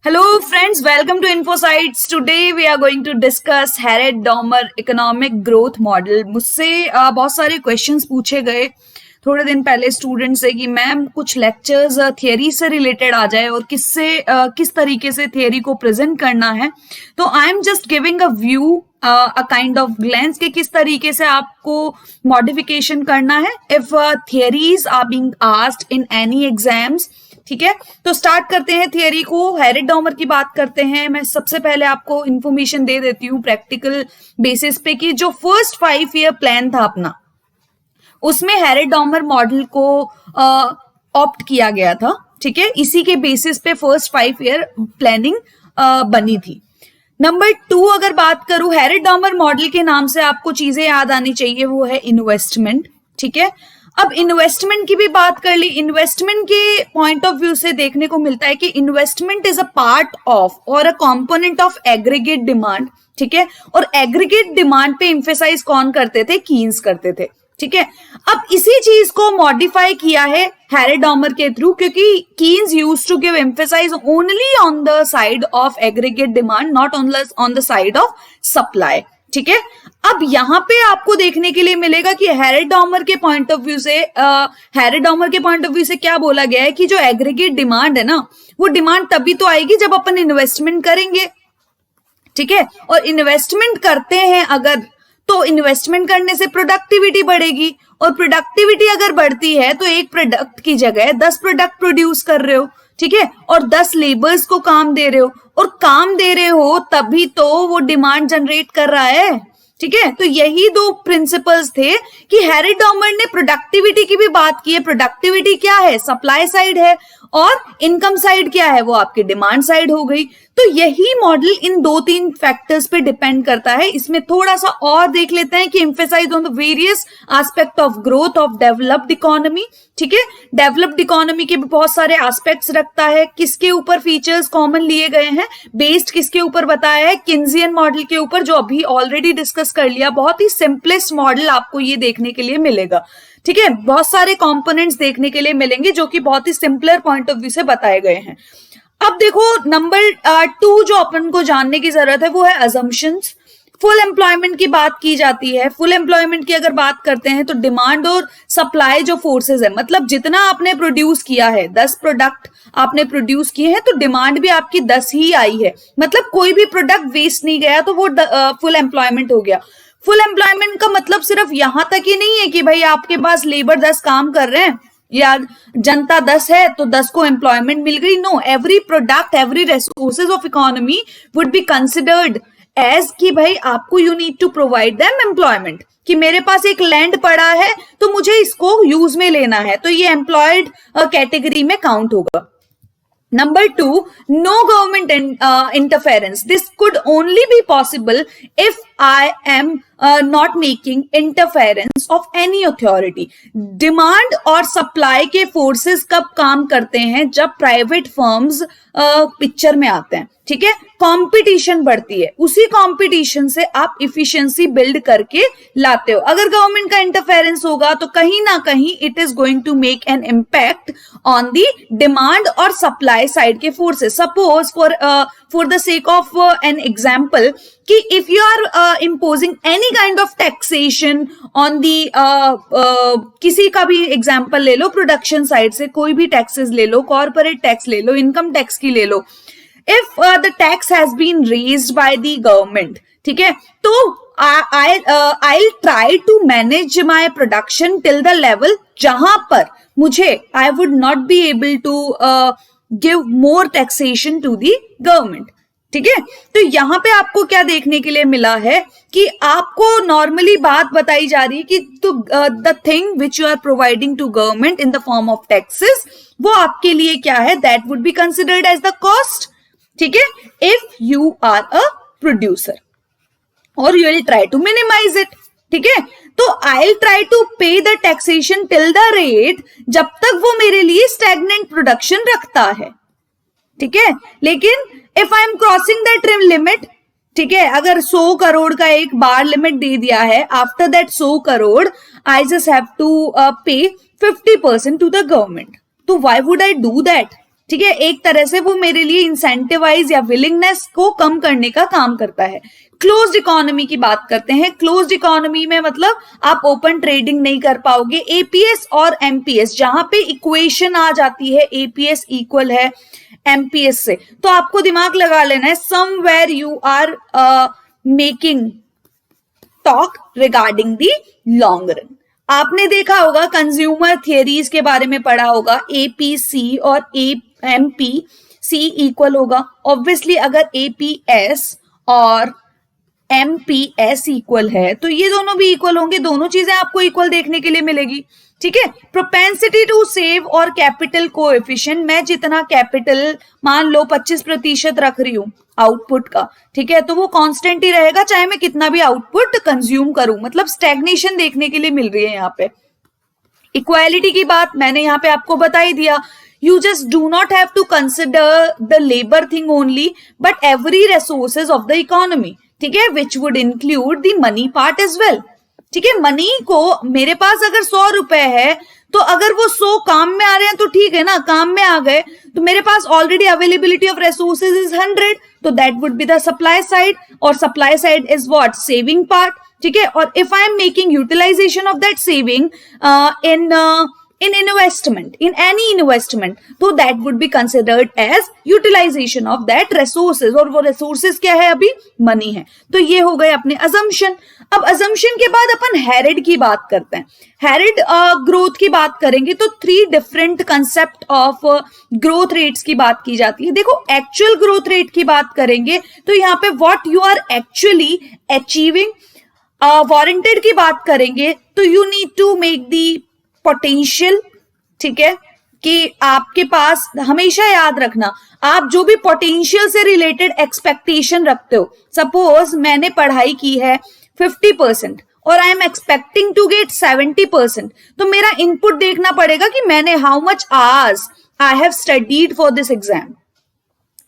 Hello friends, welcome to InfoSights. Today we are going to discuss Harrod-Domar economic growth model. मुझसे बहुत सारे questions पूछे गए थोड़े दिन पहले स्टूडेंट से कि मैम कुछ लेक्चर्स थियरी से रिलेटेड आ जाए और किस तरीके से थियरी को प्रेजेंट करना है. तो I am just giving a view, a kind of glance कि किस तरीके से आपको मॉडिफिकेशन करना है if theories are being asked in any exams. ठीक है, तो स्टार्ट करते हैं थियरी को. हैरड-डॉमर की बात करते हैं. मैं सबसे पहले आपको इंफॉर्मेशन दे देती हूँ प्रैक्टिकल बेसिस पे कि जो फर्स्ट 5 ईयर प्लान था अपना, उसमें हैरड-डॉमर मॉडल को ऑप्ट किया गया था. ठीक है, इसी के बेसिस पे फर्स्ट 5 ईयर प्लानिंग बनी थी. नंबर 2 अगर बात करूं, हैरड-डॉमर मॉडल के नाम से आपको चीजें याद आनी चाहिए, वो है इन्वेस्टमेंट. ठीक है, अब इन्वेस्टमेंट की भी बात कर ली. इन्वेस्टमेंट के पॉइंट ऑफ व्यू से देखने को मिलता है कि investment is a part of और a component of aggregate demand. ठीक है, और एग्रीगेट डिमांड पे एम्फेसाइज कौन करते थे? कीन्स करते थे. ठीक है, अब इसी चीज को मॉडिफाई किया है हैरड-डॉमर के थ्रू, क्योंकि Keynes used to give emphasise only on the side of aggregate demand, not on the side of supply. ठीक है, अब यहां पे आपको देखने के लिए मिलेगा कि हैरड-डॉमर के पॉइंट ऑफ व्यू से क्या बोला गया है कि जो एग्रीगेट डिमांड है ना, वो डिमांड तभी तो आएगी जब अपन इन्वेस्टमेंट करेंगे. ठीक है, और इन्वेस्टमेंट करते हैं अगर, तो इन्वेस्टमेंट करने से प्रोडक्टिविटी बढ़ेगी, और प्रोडक्टिविटी अगर बढ़ती है तो एक प्रोडक्ट की जगह 10 प्रोडक्ट प्रोड्यूस कर रहे हो. ठीक है, और 10 लेबर्स को काम दे रहे हो, और काम दे रहे हो तभी तो वो डिमांड जनरेट कर रहा है. ठीक है, तो यही 2 प्रिंसिपल्स थे कि हैरड-डॉमर ने प्रोडक्टिविटी की भी बात की है. प्रोडक्टिविटी क्या है? सप्लाई साइड है, और इनकम साइड क्या है? वो आपकी डिमांड साइड हो गई. तो यही मॉडल इन 2-3 फैक्टर्स पे डिपेंड करता है. इसमें थोड़ा सा और देख लेते हैं कि emphasise on the various aspect of growth of developed economy. ठीक है, डेवलप्ड इकोनॉमी के भी बहुत सारे एस्पेक्ट्स रखता है. किसके ऊपर फीचर्स कॉमन लिए गए हैं, बेस्ड किसके ऊपर बताया है? किन्जियन मॉडल के ऊपर, जो अभी ऑलरेडी डिस्कस कर लिया. बहुत ही सिंपलेस्ट मॉडल आपको ये देखने के लिए मिलेगा. ठीक है, बहुत सारे कंपोनेंट्स देखने के लिए मिलेंगे जो कि बहुत ही सिंपलर पॉइंट ऑफ व्यू से बताए गए हैं. अब देखो, नंबर 2 जो अपन को जानने की जरूरत है वो है अजम्पशंस. फुल एम्प्लॉयमेंट की बात की जाती है. फुल एम्प्लॉयमेंट की अगर बात करते हैं तो डिमांड और सप्लाई जो फोर्सेस है, मतलब जितना आपने प्रोड्यूस किया है, 10 प्रोडक्ट आपने प्रोड्यूस किए हैं तो डिमांड भी आपकी 10 ही आई है. मतलब कोई भी प्रोडक्ट वेस्ट नहीं गया, तो वो फुल एम्प्लॉयमेंट हो गया. फुल एम्प्लॉयमेंट का मतलब सिर्फ यहां तक ही नहीं है कि भाई आपके पास लेबर 10 काम कर रहे हैं या जनता 10 है तो 10 को एम्प्लॉयमेंट मिल गई. No, every product, every resources of economy would be considered as कि भाई आपको you need to provide them employment. कि मेरे पास एक लैंड पड़ा है तो मुझे इसको यूज में लेना है, तो ये एम्प्लॉयड कैटेगरी में काउंट होगा. Number 2, no government interference. This could only be possible if I am not making interference of any authority. Demand और supply के forces कब काम करते हैं? जब private firms पिक्चर में आते हैं. ठीक है, कंपटीशन बढ़ती है, उसी कंपटीशन से आप इफिशिएंसी बिल्ड करके लाते हो. अगर गवर्नमेंट का इंटरफेरेंस होगा तो कहीं ना कहीं it is going to make an impact on the demand और सप्लाई साइड के forces. Suppose for the sake of an example कि if you are imposing any kind of taxation on the, किसी का भी एग्जांपल ले लो, production side से कोई भी टैक्सेस ले लो, कॉर्पोरेट टैक्स ले लो, इनकम टैक्स की ले लो. If the tax has been raised by the government, ठीक है, तो I'll try to manage my production till the level जहां पर मुझे I would not be able to give more taxation to the government. ठीक है, तो यहां पे आपको क्या देखने के लिए मिला है कि आपको नॉर्मली बात बताई जा रही है कि तो the thing which you are providing to government in the form of taxes, वो आपके लिए क्या है? That would be considered as the cost. ठीक है, if you are a producer और you will try to minimise it. ठीक है, तो I will try to pay the taxation till the rate जब तक वो मेरे लिए स्टैग्नेंट प्रोडक्शन रखता है. ठीक है, लेकिन if I M crossing that limit, ठीक है, अगर 100 करोड़ का एक बार लिमिट दे दिया है, after that 100 crore I just have to pay 50% to the government. तो why would I do that? ठीक है, एक तरह से वो मेरे लिए इंसेंटिवाइज या विलिंगनेस को कम करने का काम करता है। क्लोज्ड इकोनॉमी की बात करते हैं। क्लोज्ड इकोनॉमी में मतलब आप ओपन ट्रेडिंग नहीं कर पाओगे। एपीएस और एमपीएस, जहां पे इक्वेशन आ जाती है एपीएस इक्वल है एमपीएस से, तो आपको दिमाग लगा लेना है somewhere you are making talk regarding the long run. आपने देखा होगा, कंज्यूमर थियरीज के बारे में पढ़ा होगा, एपीसी और एमपीसी इक्वल होगा। ऑब्वियसली अगर एपीएस और एमपीएस इक्वल है तो ये दोनों भी इक्वल होंगे, दोनों चीजें आपको इक्वल देखने के लिए मिलेगी। ठीक है, प्रोपेंसिटी टू सेव और कैपिटल कोएफिशिएंट, मैं जितना कैपिटल मान लो 25% रख रही हूं आउटपुट का, ठीक है, तो वो कांस्टेंट ही रहेगा चाहे मैं कितना भी आउटपुट कंज्यूम करूं, मतलब स्टैग्नेशन देखने के लिए मिल रही है यहाँ पे। इक्वालिटी की बात मैंने यहाँ पे आपको बता ही दिया, you just do not have to consider the labor thing only but every resources of the economy, ठीक है, which would include the money part as well। ठीक है, मनी को मेरे पास अगर 100 रुपए है तो अगर वो 100 काम में आ रहे हैं तो ठीक है ना, काम में आ गए तो मेरे पास already availability of resources is 100, तो that would be the supply side, और supply side is what, saving part. ठीक है, और if I am making utilisation of that saving in investment, in any investment, तो that would be considered as utilization of that resources, और वो resources क्या है, अभी मनी है। तो ये हो गए अपने assumption। अब assumption के बाद अपन हेरिड की बात करते हैं। हेरिड ग्रोथ की बात करेंगे तो 3 different concept of growth rates की बात की जाती है। देखो, एक्चुअल ग्रोथ रेट की बात करेंगे तो यहाँ पे what you are actually achieving. Warranted की बात करेंगे तो you need to make the potential, ठीक है, कि आपके पास हमेशा याद रखना, आप जो भी पोटेंशियल से रिलेटेड एक्सपेक्टेशन रखते हो, सपोज मैंने पढ़ाई की है 50% और I am expecting to get 70%, तो मेरा इनपुट देखना पड़ेगा कि मैंने how much hours I have studied for this exam.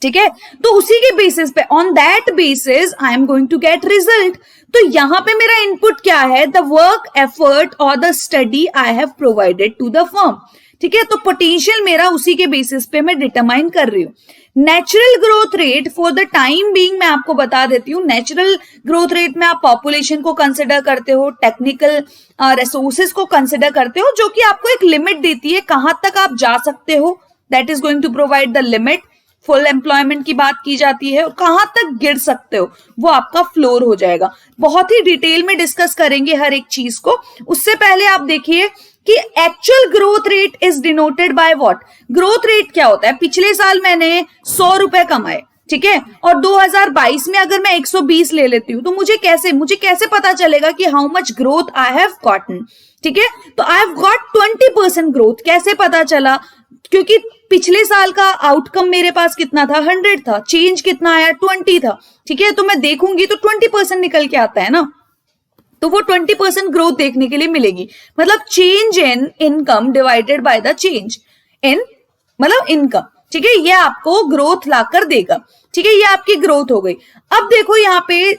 ठीक है, तो उसी के बेसिस पे, on that basis I am going to get result. तो यहां पे मेरा इनपुट क्या है, द वर्क एफर्ट और the study I have provided to the firm. ठीक है, तो पोटेंशियल मेरा उसी के बेसिस पे मैं डिटरमाइन कर रही हूँ। Natural growth rate for the time being मैं आपको बता देती हूँ। नेचुरल ग्रोथ रेट में आप पॉपुलेशन को कंसिडर करते हो, टेक्निकल रिसोर्सेज को कंसिडर करते हो, जो कि आपको एक लिमिट देती है कहां तक आप जा सकते हो, that is going to provide the limit. Full employment की बात की जाती है, और कहां तक गिर सकते हो वो आपका फ्लोर हो जाएगा। बहुत ही डिटेल में डिस्कस करेंगे हर एक चीज को। उससे पहले आप देखिए कि actual growth rate is denoted by what. Growth rate क्या होता है, पिछले साल मैंने 100 रुपए कमाए, ठीक है, और 2022 में अगर मैं 120 ले लेती हूँ तो मुझे कैसे पता चलेगा कि how much growth I have gotten. ठीक है, तो आई हैव गॉट 20% ग्रोथ। कैसे पता चला, क्योंकि पिछले साल का आउटकम मेरे पास कितना था, 100 था, चेंज कितना आया, 20 था। ठीक है, तो मैं देखूंगी तो 20% निकल के आता है ना, तो वो 20% ग्रोथ देखने के लिए मिलेगी। मतलब change in income divided by the change in मतलब इनकम। ठीक है, ये आपको ग्रोथ लाकर देगा। ठीक है, ये आपकी ग्रोथ हो गई। अब देखो यहाँ पे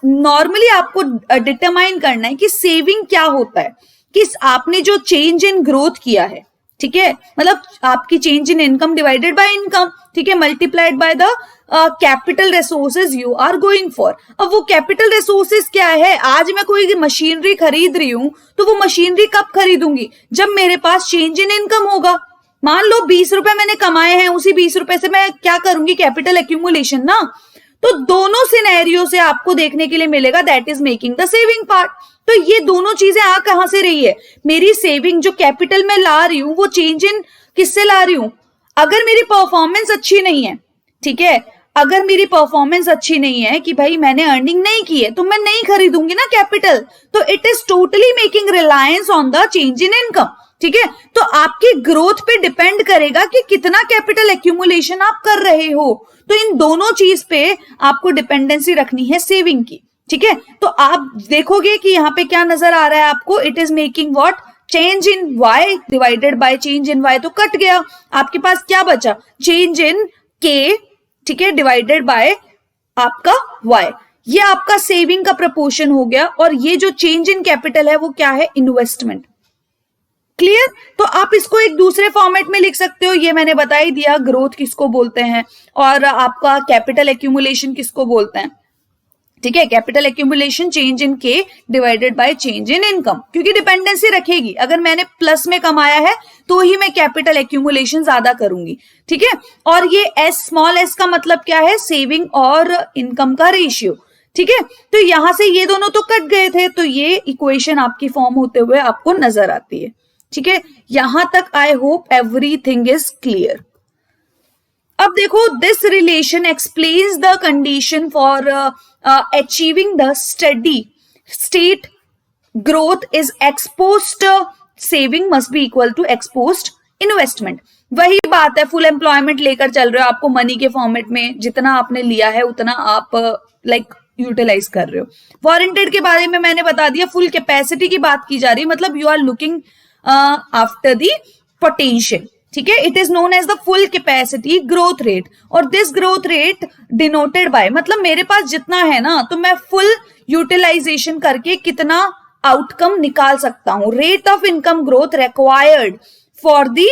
नॉर्मली आपको डिटरमाइन करना है कि सेविंग क्या होता है, कि आपने जो चेंज इन ग्रोथ किया है, ठीक है, मतलब आपकी change in income divided by income, ठीक है, multiplied by the capital resources you are going for. अब वो कैपिटल रिसोर्सेज क्या है, आज मैं कोई मशीनरी खरीद रही हूं तो वो मशीनरी कब खरीदूंगी, जब मेरे पास चेंज इन इनकम होगा। मान लो 20 रुपए मैंने कमाए हैं, उसी 20 रुपए से मैं क्या करूंगी, कैपिटल एक्यूमुलेशन ना। तो दोनों सिनेरियो से आपको देखने के लिए मिलेगा that is making the saving part. तो ये दोनों चीजें आ कहां से रही है, मेरी सेविंग जो कैपिटल में ला रही हूं वो चेंज इन किससे ला रही हूं। अगर मेरी परफॉर्मेंस अच्छी नहीं है, ठीक है, अगर मेरी परफॉर्मेंस अच्छी नहीं है कि भाई मैंने अर्निंग नहीं की है, तो मैं नहीं खरीदूंगी ना कैपिटल। तो it is totally making reliance on the change in income. ठीक है, तो आपकी ग्रोथ पे डिपेंड करेगा कि कितना कैपिटल एक्यूमुलेशन आप कर रहे हो। तो इन दोनों चीज पे आपको डिपेंडेंसी रखनी है सेविंग की। ठीक है, तो आप देखोगे कि यहाँ पे क्या नजर आ रहा है आपको, it is making what, change in Y divided by change in Y. तो कट गया, आपके पास क्या बचा, चेंज इन के, ठीक है, डिवाइडेड बाय आपका वाई। ये आपका सेविंग का प्रपोर्शन हो गया। और ये जो चेंज इन कैपिटल है वो क्या है, इन्वेस्टमेंट। क्लियर? तो आप इसको एक दूसरे फॉर्मेट में लिख सकते हो, ये मैंने बता ही दिया ग्रोथ किसको बोलते हैं और आपका कैपिटल एक्यूमुलेशन किसको बोलते हैं। ठीक है, कैपिटल एक्यूमुलेशन चेंज इन के divided by change in income, क्योंकि डिपेंडेंसी रखेगी, अगर मैंने प्लस में कमाया है तो ही मैं कैपिटल एक्यूमुलेशन ज्यादा करूंगी। ठीक है, और ये एस स्मॉल एस का मतलब क्या है, सेविंग और इनकम का रेशियो। ठीक है, तो यहां से ये दोनों तो कट गए थे, तो ये इक्वेशन आपकी फॉर्म होते हुए आपको नजर आती है। ठीक है, यहां तक I hope everything is clear. अब देखो, this relation explains the condition for achieving the steady state growth is exposed saving must be equal to exposed investment. वही बात है, फुल एम्प्लॉयमेंट लेकर चल रहे हो, आपको मनी के फॉर्मेट में जितना आपने लिया है उतना आप यूटिलाइज कर रहे हो। वारंटेड के बारे में मैंने बता दिया, फुल कैपेसिटी की बात की जा रही है, मतलब you are looking after the potential. ठीक है, it is known as the full capacity growth rate, और this growth rate denoted by, मतलब मेरे पास जितना है ना तो मैं फुल यूटिलाइजेशन करके कितना आउटकम निकाल सकता हूं। Rate of income growth required for the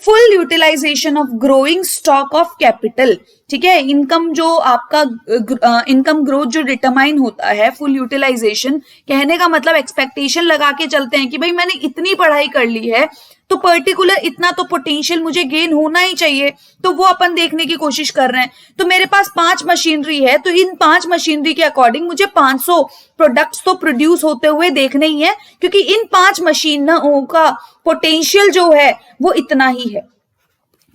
full utilization of growing stock of capital. ठीक है, इनकम जो आपका इनकम ग्रोथ जो डिटरमाइन होता है फुल यूटिलाइजेशन, कहने का मतलब एक्सपेक्टेशन लगा के चलते हैं कि भाई मैंने इतनी पढ़ाई कर ली है तो पर्टिकुलर इतना तो पोटेंशियल मुझे गेन होना ही चाहिए, तो वो अपन देखने की कोशिश कर रहे हैं। तो मेरे पास 5 मशीनरी है, तो इन 5 मशीनरी के अकॉर्डिंग मुझे 500 प्रोडक्ट्स तो प्रोड्यूस होते हुए देखने ही है, क्योंकि इन 5 मशीनों का पोटेंशियल जो है वो इतना ही है।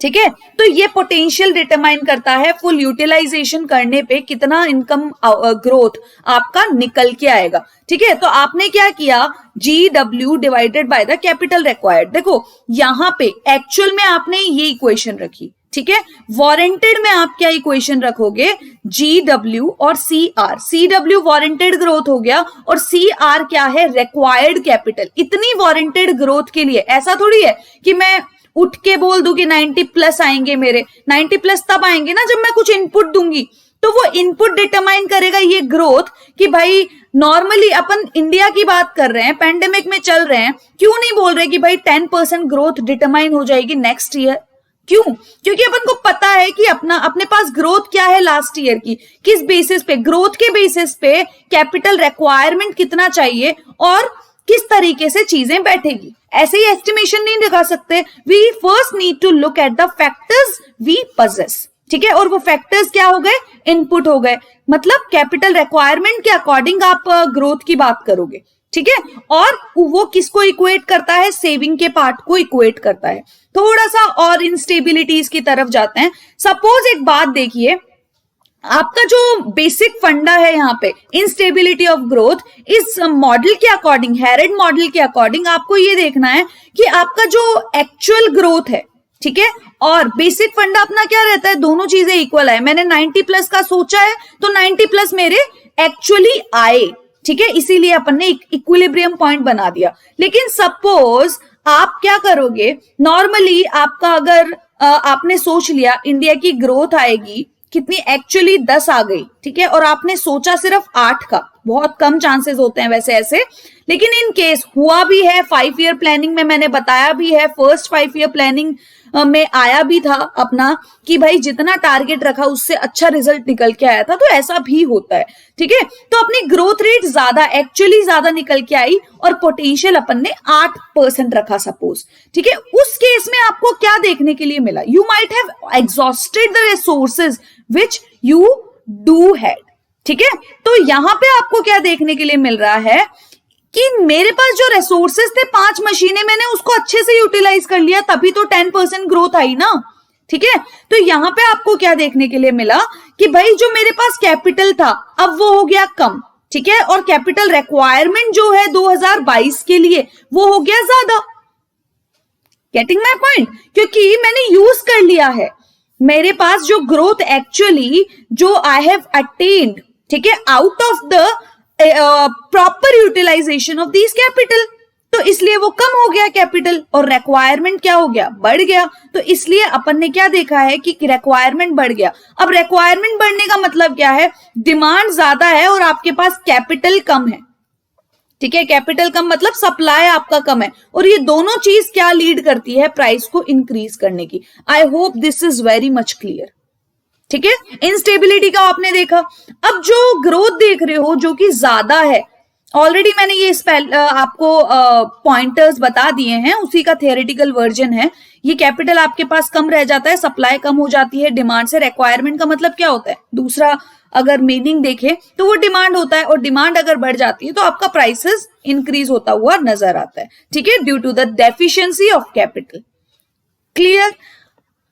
ठीक है, तो ये पोटेंशियल डिटरमाइन करता है फुल यूटिलाइजेशन करने पे कितना इनकम ग्रोथ आपका निकल के आएगा। ठीक है, तो आपने क्या किया, GW divided by the capital required. देखो यहां पे एक्चुअल में आपने ये इक्वेशन रखी। ठीक है, वारंटेड में आप क्या इक्वेशन रखोगे, GW और CR। CW वारंटेड ग्रोथ हो गया और CR क्या है, रिक्वायर्ड कैपिटल। इतनी वारंटेड ग्रोथ के लिए ऐसा थोड़ी है कि मैं उठ के बोल दूं कि 90 प्लस आएंगे मेरे। 90 प्लस तब आएंगे ना जब मैं कुछ इनपुट दूंगी, तो वो इनपुट डिटरमाइन करेगा ये ग्रोथ कि भाई नॉर्मली अपन इंडिया की बात कर रहे हैं, पैंडेमिक में चल रहे हैं, क्यों नहीं बोल रहे कि भाई 10% ग्रोथ डिटरमाइन हो जाएगी नेक्स्ट ईयर। क्यों? क्योंकि अपन को पता है कि अपने पास ग्रोथ क्या है लास्ट ईयर की, किस बेसिस पे, ग्रोथ के बेसिस पे कैपिटल रिक्वायरमेंट कितना चाहिए और किस तरीके से चीजें बैठेगी। ऐसे ही एस्टिमेशन नहीं दिखा सकते। We first need to look at the factors we possess. ठीक है, और वो फैक्टर्स क्या हो गए, इनपुट हो गए, मतलब कैपिटल रिक्वायरमेंट के अकॉर्डिंग आप ग्रोथ की बात करोगे। ठीक है, और वो किसको इक्वेट करता है, सेविंग के पार्ट को इक्वेट करता है। थोड़ा सा और इंस्टेबिलिटीज की तरफ जाते हैं। सपोज एक बात देखिए, आपका जो बेसिक फंडा है यहाँ पे इंस्टेबिलिटी ऑफ ग्रोथ, इस मॉडल के अकॉर्डिंग, हेरेड मॉडल के अकॉर्डिंग आपको ये देखना है कि आपका जो एक्चुअल ग्रोथ है, ठीक है, और बेसिक फंडा अपना क्या रहता है, दोनों चीजें इक्वल है। मैंने 90 प्लस का सोचा है तो 90 प्लस मेरे एक्चुअली आए। ठीक है, इसीलिए अपन ने इक्विलिब्रियम पॉइंट बना दिया। लेकिन सपोज आप क्या करोगे, नॉर्मली आपका अगर आपने सोच लिया इंडिया की ग्रोथ आएगी कितनी, एक्चुअली 10 आ गई। ठीक है, और आपने सोचा सिर्फ 8 का, बहुत कम चांसेस होते हैं वैसे ऐसे, लेकिन इन केस हुआ भी है। 5 ईयर प्लानिंग में मैंने बताया भी है, फर्स्ट 5 ईयर प्लानिंग में आया भी था अपना कि भाई जितना टारगेट रखा उससे अच्छा रिजल्ट निकल के आया था, तो ऐसा भी होता है। ठीक है, तो अपनी ग्रोथ रेट ज्यादा, एक्चुअली ज्यादा निकल के आई और पोटेंशियल अपन ने 8% रखा सपोज। ठीक है, उस केस में आपको क्या देखने के लिए मिला, you might have exhausted the resources which you do had. ठीक है, तो यहां पे आपको क्या देखने के लिए मिल रहा है कि मेरे पास जो रिसोर्सेज थे 5 मशीनें, मैंने उसको अच्छे से यूटिलाइज कर लिया, तभी तो 10% ग्रोथ आई ना। ठीक है, तो यहां पे आपको क्या देखने के लिए मिला कि भाई जो मेरे पास कैपिटल था अब वो हो गया कम। ठीक है, और कैपिटल रिक्वायरमेंट जो है 2022 के लिए वो हो गया ज्यादा। Getting my point? क्योंकि मैंने यूज कर लिया है, मेरे पास जो ग्रोथ एक्चुअली जो आई हैव अटेन्ड, ठीक है, out of the proper utilization of this capital, तो इसलिए वो कम हो गया कैपिटल और रिक्वायरमेंट क्या हो गया, बढ़ गया। तो इसलिए अपन ने क्या देखा है कि रिक्वायरमेंट बढ़ गया। अब रिक्वायरमेंट बढ़ने का मतलब क्या है, डिमांड ज्यादा है और आपके पास कैपिटल कम है। ठीक है, कैपिटल कम मतलब सप्लाई आपका कम है, और ये दोनों चीज क्या लीड करती है, प्राइस को इंक्रीज करने की। आई hope this is very much clear. ठीक है, इंस्टेबिलिटी का आपने देखा। अब जो ग्रोथ देख रहे हो जो कि ज्यादा है, ऑलरेडी मैंने ये आपको पॉइंटर्स बता दिए हैं, उसी का थियोरेटिकल वर्जन है। ये कैपिटल आपके पास कम रह जाता है, सप्लाई कम हो जाती है, डिमांड से रिक्वायरमेंट का मतलब क्या होता है, दूसरा अगर मीनिंग देखें तो वो डिमांड होता है, और डिमांड अगर बढ़ जाती है तो आपका प्राइसेस इंक्रीज होता हुआ नजर आता है। ठीक है, due to the deficiency of capital. Clear,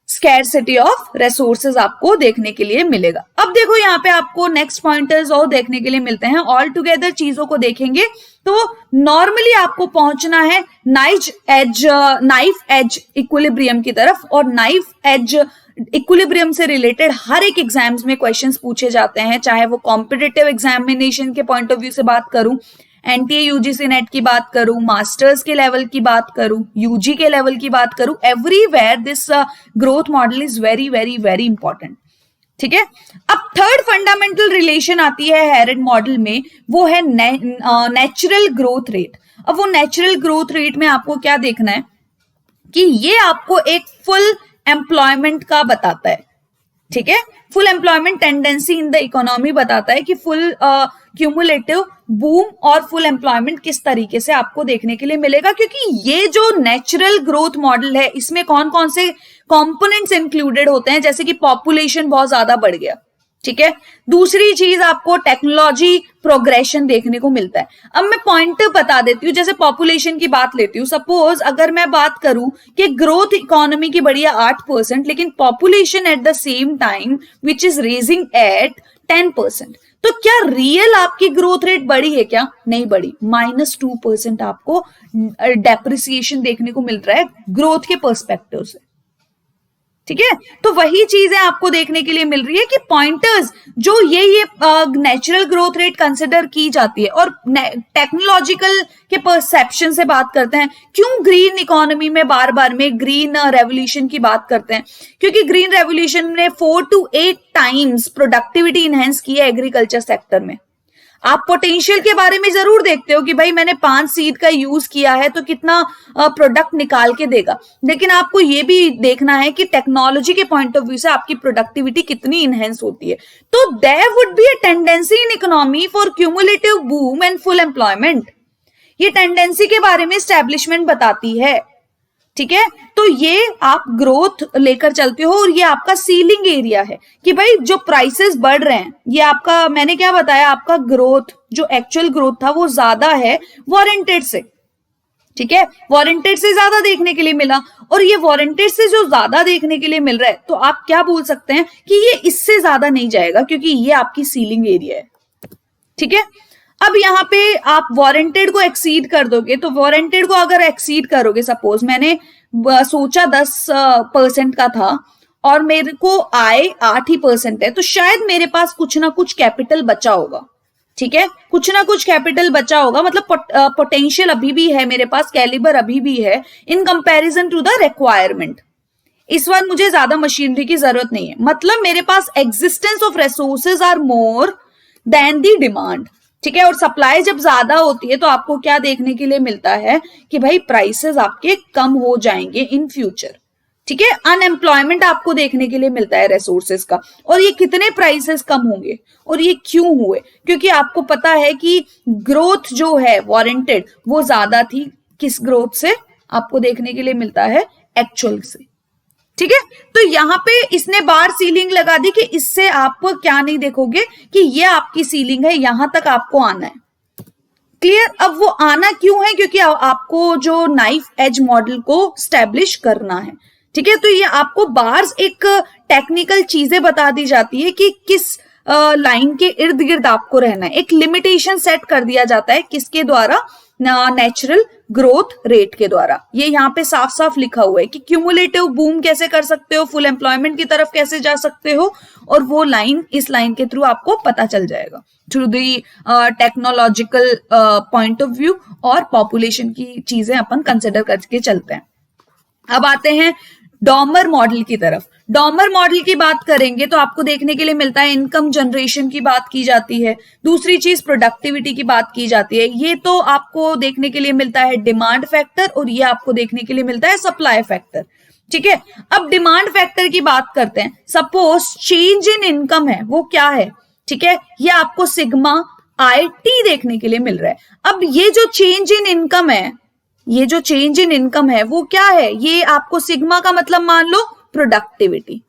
scarcity of resources आपको देखने के लिए मिलेगा। अब देखो यहाँ पे आपको नेक्स्ट पॉइंटर्स और देखने के लिए मिलते हैं। ऑल टुगेदर चीजों को देखेंगे तो नॉर्मली आपको पहुंचना है नाइफ एज इक्विलिब्रियम की तरफ, और नाइफ एज इक्विलिब्रियम से रिलेटेड हर एक एग्जाम्स में क्वेश्चंस पूछे जाते हैं, चाहे वो कॉम्पिटिटिव एग्जामिनेशन के पॉइंट ऑफ व्यू से बात करूं, एनटीए यूजीसी नेट की बात करूं, मास्टर्स के लेवल की बात करूं, यूजी के लेवल की बात करूं, everywhere this growth model is very very very important. ठीक है, अब थर्ड फंडामेंटल रिलेशन आती है हेरेड मॉडल में, वो है नेचुरल ग्रोथ रेट। अब वो नेचुरल ग्रोथ रेट में आपको क्या देखना है कि ये आपको एक फुल एम्प्लॉयमेंट का बताता है। ठीक है, full employment tendency in the economy बताता है कि फुल क्यूमुलेटिव बूम और फुल एम्प्लॉयमेंट किस तरीके से आपको देखने के लिए मिलेगा, क्योंकि ये जो नेचुरल ग्रोथ मॉडल है इसमें कौन कौन से कंपोनेंट्स इंक्लूडेड होते हैं, जैसे कि पॉपुलेशन बहुत ज्यादा बढ़ गया। ठीक है, दूसरी चीज आपको टेक्नोलॉजी प्रोग्रेशन देखने को मिलता है। अब मैं पॉइंट बता देती हूँ, जैसे पॉपुलेशन की बात लेती हूँ। सपोज अगर मैं बात करूं कि ग्रोथ इकोनॉमी की बढ़ी है 8%, लेकिन population at the same time which is raising at 10%, तो क्या रियल आपकी ग्रोथ रेट बढ़ी है क्या? नहीं बढ़ी, -2% आपको डेप्रिसिएशन देखने को मिल रहा है ग्रोथ के पर्सपेक्टिव से। ठीक है, तो वही चीजें आपको देखने के लिए मिल रही है कि पॉइंटर्स जो ये नेचुरल ग्रोथ रेट कंसिडर की जाती है, और टेक्नोलॉजिकल के परसेप्शन से बात करते हैं। क्यों ग्रीन इकोनॉमी में बार बार में ग्रीन रेवोल्यूशन की बात करते हैं? क्योंकि ग्रीन रेवोल्यूशन ने 4 to 8 टाइम्स प्रोडक्टिविटी इनहेंस की है एग्रीकल्चर सेक्टर में। आप पोटेंशियल के बारे में जरूर देखते हो कि भाई मैंने 5 सीड का यूज किया है तो कितना प्रोडक्ट निकाल के देगा, लेकिन आपको ये भी देखना है कि टेक्नोलॉजी के पॉइंट ऑफ व्यू से आपकी प्रोडक्टिविटी कितनी इनहेंस होती है। तो there would be a tendency in economy for cumulative boom and full employment. ये टेंडेंसी के बारे में एस्टेब्लिशमेंट बताती है। ठीक है, तो ये आप ग्रोथ लेकर चलते हो, और ये आपका सीलिंग एरिया है कि भाई जो प्राइसेस बढ़ रहे हैं, ये आपका मैंने क्या बताया, आपका ग्रोथ जो एक्चुअल ग्रोथ था वो ज्यादा है वारंटेड से। ठीक है, वारंटेड से ज्यादा देखने के लिए मिला, और ये वारंटेड से जो ज्यादा देखने के लिए मिल रहा है, तो आप क्या बोल सकते हैं कि ये इससे ज्यादा नहीं जाएगा, क्योंकि ये आपकी सीलिंग एरिया है। ठीक है, अब यहाँ पे आप वारंटेड को एक्सीड कर दोगे, तो वारंटेड को अगर एक्सीड करोगे, सपोज मैंने सोचा 10% का था और मेरे को आए 8% है, तो शायद मेरे पास कुछ ना कुछ कैपिटल बचा होगा। ठीक है, कुछ ना कुछ कैपिटल बचा होगा, मतलब पोटेंशियल अभी भी है मेरे पास, कैलिबर अभी भी है in comparison to the requirement. इस बार मुझे ज्यादा मशीनरी की जरूरत नहीं है, मतलब मेरे पास existence of resources are more than the demand. ठीक है, और सप्लाई जब ज्यादा होती है तो आपको क्या देखने के लिए मिलता है कि भाई प्राइसेस आपके कम हो जाएंगे इन फ्यूचर। ठीक है, अनएम्प्लॉयमेंट आपको देखने के लिए मिलता है रिसोर्सेज का, और ये कितने प्राइसेस कम होंगे और ये क्यों हुए? क्योंकि आपको पता है कि ग्रोथ जो है वारंटेड वो ज्यादा थी, किस ग्रोथ से आपको देखने के लिए मिलता है, एक्चुअल से। ठीक है, तो यहां पे इसने बार सीलिंग लगा दी कि इससे आप क्या नहीं देखोगे कि ये आपकी सीलिंग है, यहां तक आपको आना है। क्लियर, अब वो आना क्यों है? क्योंकि आपको जो नाइफ एज मॉडल को स्टैब्लिश करना है। ठीक है, तो ये आपको बार्स एक टेक्निकल चीजें बता दी जाती है कि किस लाइन के इर्द गिर्द आपको रहना है। एक लिमिटेशन सेट कर दिया जाता है, किसके द्वारा? नेचुरल ग्रोथ रेट के द्वारा। ये यहाँ पे साफ साफ लिखा हुआ है कि क्यूमुलेटिव बूम कैसे कर सकते हो, फुल एम्प्लॉयमेंट की तरफ कैसे जा सकते हो, और वो लाइन इस लाइन के थ्रू आपको पता चल जाएगा, through the technological point of view, और पॉपुलेशन की चीजें अपन कंसिडर करके चलते हैं। अब आते हैं डॉमर मॉडल की तरफ। डॉमर मॉडल की बात करेंगे तो आपको देखने के लिए मिलता है इनकम जनरेशन की बात की जाती है, दूसरी चीज प्रोडक्टिविटी की बात की जाती है। ये तो आपको देखने के लिए मिलता है डिमांड फैक्टर और ये आपको देखने के लिए मिलता है सप्लाई फैक्टर। ठीक है, अब डिमांड फैक्टर की बात करते हैं। सपोज चेंज इन इनकम है, वो क्या है? ठीक है, ये आपको सिग्मा आई टी देखने के लिए मिल रहा है। अब ये जो चेंज इन इनकम है, ये जो चेंज इन इनकम है वो क्या है? ये आपको सिग्मा का मतलब मान लो प्रोडक्टिविटी।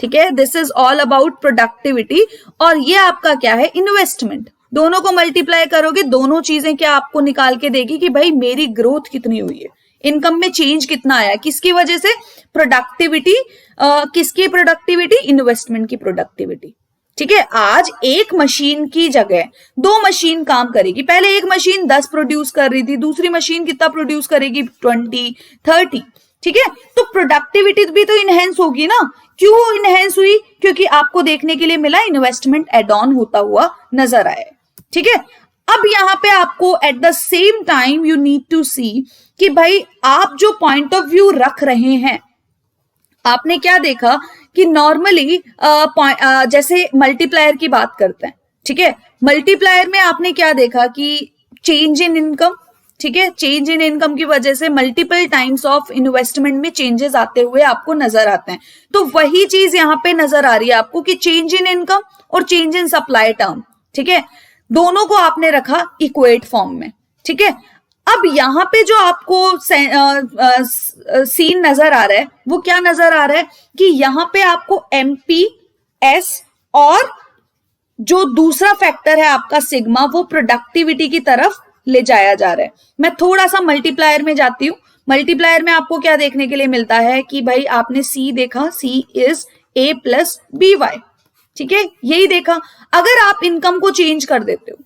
ठीक है, this is all about productivity. और ये आपका क्या है? इन्वेस्टमेंट। दोनों को मल्टीप्लाई करोगे, दोनों चीजें क्या आपको निकाल के देगी कि भाई मेरी ग्रोथ कितनी हुई है, इनकम में चेंज कितना आया, किसकी वजह से? प्रोडक्टिविटी। किसकी प्रोडक्टिविटी? इन्वेस्टमेंट की प्रोडक्टिविटी। ठीक है, आज एक मशीन की जगह 2 मशीन काम करेगी। पहले एक मशीन 10 प्रोड्यूस कर रही थी, दूसरी मशीन कितना प्रोड्यूस करेगी? 20, 30। ठीक है, तो प्रोडक्टिविटी भी तो इनहेंस होगी ना। क्यों इनहेंस हुई? क्योंकि आपको देखने के लिए मिला इन्वेस्टमेंट एड ऑन होता हुआ नजर आए। ठीक है, अब यहां पे आपको at the same time you need to see कि भाई आप जो पॉइंट ऑफ व्यू रख रहे हैं, आपने क्या देखा कि नॉर्मली जैसे मल्टीप्लायर की बात करते हैं। ठीक है, मल्टीप्लायर में आपने क्या देखा कि चेंज इन इनकम। ठीक है, चेंज इन इनकम की वजह से मल्टीपल टाइम्स ऑफ इन्वेस्टमेंट में चेंजेस आते हुए आपको नजर आते हैं। तो वही चीज यहां पे नजर आ रही है आपको कि चेंज इन इनकम और चेंज इन सप्लाई टर्म। ठीक है, दोनों को आपने रखा इक्वेट फॉर्म में। ठीक है, अब यहां पे जो आपको सीन नजर आ रहा है वो क्या नजर आ रहा है कि यहां पे आपको एमपीएस और जो दूसरा फैक्टर है आपका सिग्मा, वो प्रोडक्टिविटी की तरफ ले जाया जा रहा है। मैं थोड़ा सा मल्टीप्लायर में जाती हूं। मल्टीप्लायर में आपको क्या देखने के लिए मिलता है कि भाई आपने सी देखा, C is A plus B Y. ठीक है, यही देखा। अगर आप इनकम को चेंज कर देते हो,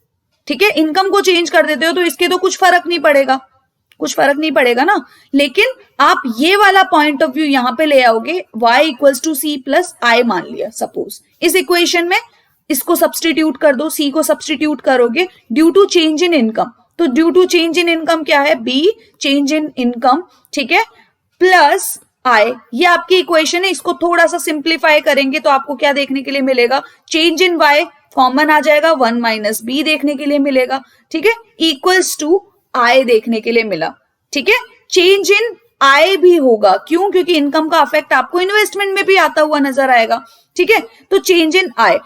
ठीक है, इनकम को चेंज कर देते हो तो इसके तो कुछ फर्क नहीं पड़ेगा, कुछ फर्क नहीं पड़ेगा ना। लेकिन आप ये वाला पॉइंट ऑफ व्यू यहां पे ले आओगे, y equals to C plus I मान लिया सपोज। इस इक्वेशन में इसको सब्सटीट्यूट कर दो, सी को सब्सटीट्यूट करोगे due to change in income. तो due to change in income क्या है? B change in income. ठीक है, प्लस आई, ये आपकी इक्वेशन है। इसको थोड़ा सा सिंप्लीफाई करेंगे तो आपको क्या देखने के लिए मिलेगा? चेंज इन वाई कॉमन आ जाएगा, 1 माइनस बी देखने के लिए मिलेगा। ठीक है, इक्वल्स टू आई देखने के लिए मिला। ठीक है, चेंज इन आई भी होगा, क्यों? क्योंकि इनकम का अफेक्ट आपको इन्वेस्टमेंट में भी आता हुआ नजर आएगा। ठीक है, तो चेंज इन आई।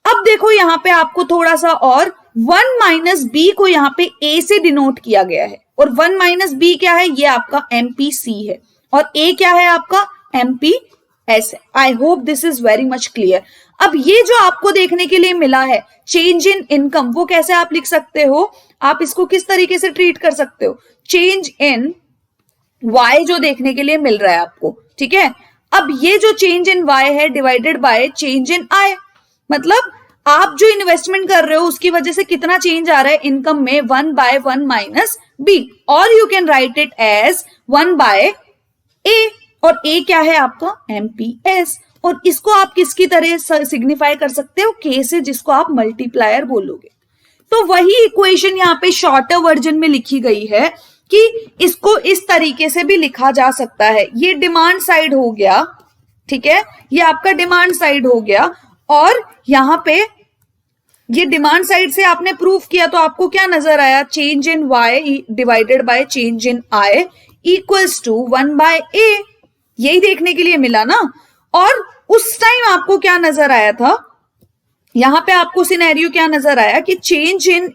अब देखो यहां पे आपको थोड़ा सा और 1 माइनस बी को यहां पे ए से डिनोट किया गया है, और 1 माइनस बी क्या है? ये आपका एमपीसी है, और ए क्या है? आपका एमपीएस है। I hope this is very much clear. अब ये जो आपको देखने के लिए मिला है चेंज इन इनकम, वो कैसे आप लिख सकते हो? आप इसको किस तरीके से ट्रीट कर सकते हो? चेंज इन वाई जो देखने के लिए मिल रहा है आपको। ठीक है, अब ये जो चेंज इन वाई है डिवाइडेड बाय चेंज इन आई, मतलब आप जो इन्वेस्टमेंट कर रहे हो उसकी वजह से कितना चेंज आ रहा है इनकम में? 1 बाय 1 माइनस बी, और you can write it as 1 by A, और ए क्या है आपका? एमपीएस। और इसको आप किसकी तरह सिग्निफाई कर सकते हो? के से, जिसको आप मल्टीप्लायर बोलोगे। तो वही इक्वेशन यहाँ पे शॉर्टर वर्जन में लिखी गई है कि इसको इस तरीके से भी लिखा जा सकता है। ये डिमांड साइड हो गया। ठीक है, ये आपका डिमांड साइड हो गया, और यहां पे ये डिमांड साइड से आपने प्रूफ किया तो आपको क्या नजर आया? Change in Y divided by change in I equals to 1 by A, यही देखने के लिए मिला ना। और उस टाइम आपको क्या नजर आया था? यहां पे आपको सिनेरियो क्या नजर आया कि चेंज इन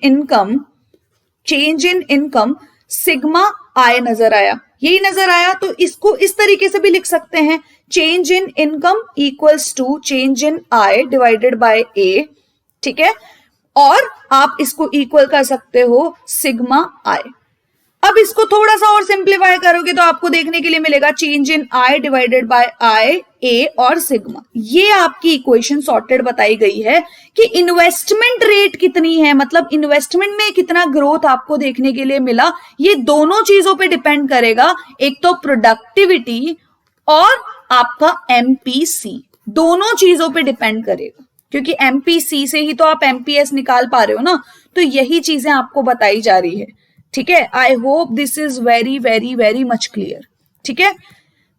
इनकम सिग्मा आई नजर आया, यही नजर आया। तो इसको इस तरीके से भी लिख सकते हैं, change in income equals to change in I divided by A. ठीक है, और आप इसको इक्वल कर सकते हो सिग्मा आई। अब इसको थोड़ा सा और सिंप्लीफाई करोगे तो आपको देखने के लिए मिलेगा change in I divided by I, A और सिग्मा। ये आपकी इक्वेशन सॉर्टेड बताई गई है कि इन्वेस्टमेंट रेट कितनी है, मतलब इन्वेस्टमेंट में कितना ग्रोथ आपको देखने के लिए मिला। ये दोनों चीजों पे डिपेंड करेगा, एक तो प्रोडक्टिविटी और आपका एमपीसी, दोनों चीजों पे डिपेंड करेगा, क्योंकि एमपीसी से ही तो आप एमपीएस निकाल पा रहे हो ना। तो यही चीजें आपको बताई जा रही है। ठीक है, I hope this is very very very much clear. ठीक है,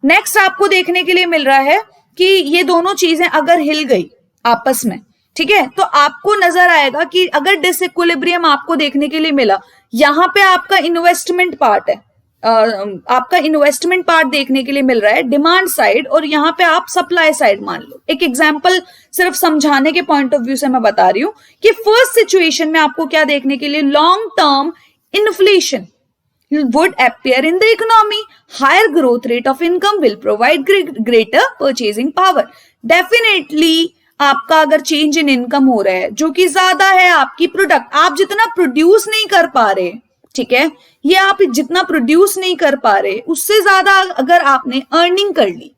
नेक्स्ट आपको देखने के लिए मिल रहा है कि ये दोनों चीजें अगर हिल गई आपस में, ठीक है, तो आपको नजर आएगा कि अगर डिसइक्विलिब्रियम आपको देखने के लिए मिला, यहां पे आपका इन्वेस्टमेंट पार्ट है, आपका इन्वेस्टमेंट पार्ट देखने के लिए मिल रहा है डिमांड साइड, और यहाँ पे आप सप्लाई साइड मान लो। एक एग्जांपल सिर्फ समझाने के पॉइंट ऑफ व्यू से मैं बता रही हूं कि फर्स्ट सिचुएशन में आपको क्या देखने के लिए, long term inflation would appear in the economy. Higher growth rate of income will provide greater purchasing power. Definitely आपका अगर चेंज इन इनकम हो रहा है जो कि ज्यादा है, आपकी प्रोडक्ट आप जितना प्रोड्यूस नहीं कर पा रहे, ठीक है, ये आप जितना प्रोड्यूस नहीं कर पा रहे उससे ज्यादा अगर आपने अर्निंग कर ली,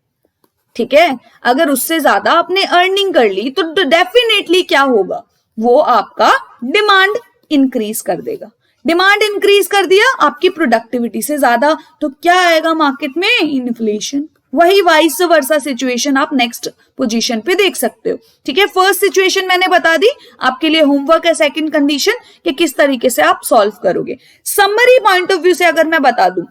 ठीक है, अगर उससे ज्यादा आपने अर्निंग कर ली तो डेफिनेटली क्या होगा, वो आपका डिमांड इंक्रीज कर देगा। डिमांड इंक्रीज कर दिया आपकी प्रोडक्टिविटी से ज्यादा, तो क्या आएगा मार्केट में, इन्फ्लेशन। वही वाइस वर्सा सिचुएशन आप नेक्स्ट पोजीशन पे देख सकते हो, ठीक है। फर्स्ट सिचुएशन मैंने बता दी, आपके लिए होमवर्क है सेकंड कंडीशन कि किस तरीके से आप सॉल्व करोगे। समरी पॉइंट ऑफ व्यू से अगर मैं बता दूं,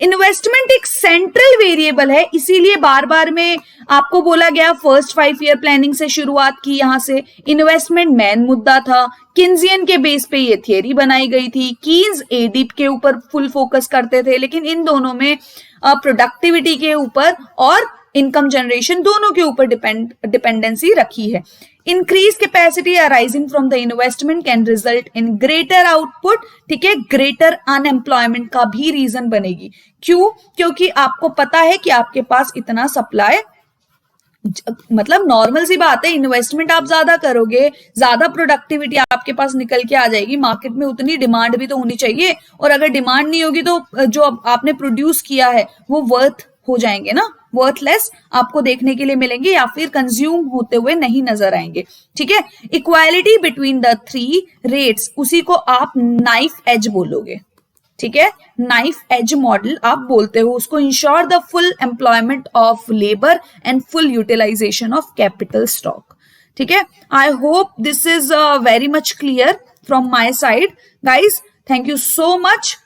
इन्वेस्टमेंट एक सेंट्रल वेरिएबल है, इसीलिए बार बार में आपको बोला गया फर्स्ट 5 ईयर प्लानिंग से शुरुआत की, यहां से इन्वेस्टमेंट मेन मुद्दा था, किन्जियन के बेस पे ये थियरी बनाई गई थी, कीन्स एडीप के ऊपर फुल फोकस करते थे, लेकिन इन दोनों में प्रोडक्टिविटी के ऊपर और इनकम जनरेशन दोनों के ऊपर डिपेंडेंसी रखी है। Increase capacity arising from the investment can result in greater output, ठीक है, ग्रेटर अनएम्प्लॉयमेंट का भी रीजन बनेगी। क्यों? क्योंकि आपको पता है कि आपके पास इतना सप्लाई, मतलब नॉर्मल सी बात है, इन्वेस्टमेंट आप ज्यादा करोगे, ज्यादा प्रोडक्टिविटी आपके पास निकल के आ जाएगी, मार्केट में उतनी डिमांड भी तो होनी चाहिए, और अगर डिमांड नहीं होगी तो जो आपने प्रोड्यूस किया है वो वर्थ हो जाएंगे ना, वर्थलेस आपको देखने के लिए मिलेंगे या फिर कंज्यूम होते हुए नहीं नजर आएंगे, ठीक है। इक्वालिटी बिटवीन द 3 रेट्स, उसी को आप नाइफ एज बोलोगे, ठीक है, नाइफ एज मॉडल आप बोलते हो उसको। Ensure the full employment of labour and full utilization of capital stock, ठीक है। I hope this is very much clear from my side guys, thank you so much.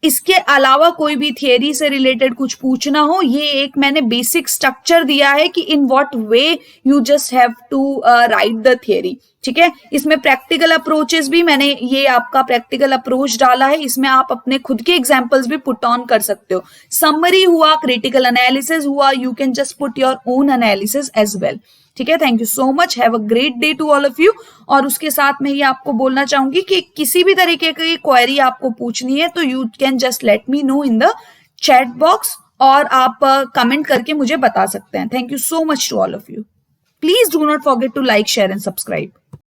इसके अलावा कोई भी थियरी से रिलेटेड कुछ पूछना हो, ये एक मैंने बेसिक स्ट्रक्चर दिया है कि in what way you just have to write the theory, ठीक है। इसमें प्रैक्टिकल अप्रोचेस भी मैंने ये आपका प्रैक्टिकल अप्रोच डाला है, इसमें आप अपने खुद के एग्जांपल्स भी पुट ऑन कर सकते हो। समरी हुआ, क्रिटिकल एनालिसिस हुआ, you can just put your own analysis as well, ठीक है। Thank you so much, have a great day to all of you. और उसके साथ में ये आपको बोलना चाहूंगी कि किसी भी तरीके की क्वेरी आपको पूछनी है तो you can just let me know in the chat box, और आप कमेंट करके मुझे बता सकते हैं। Thank you so much to all of you. Please do not forget to like, share and subscribe.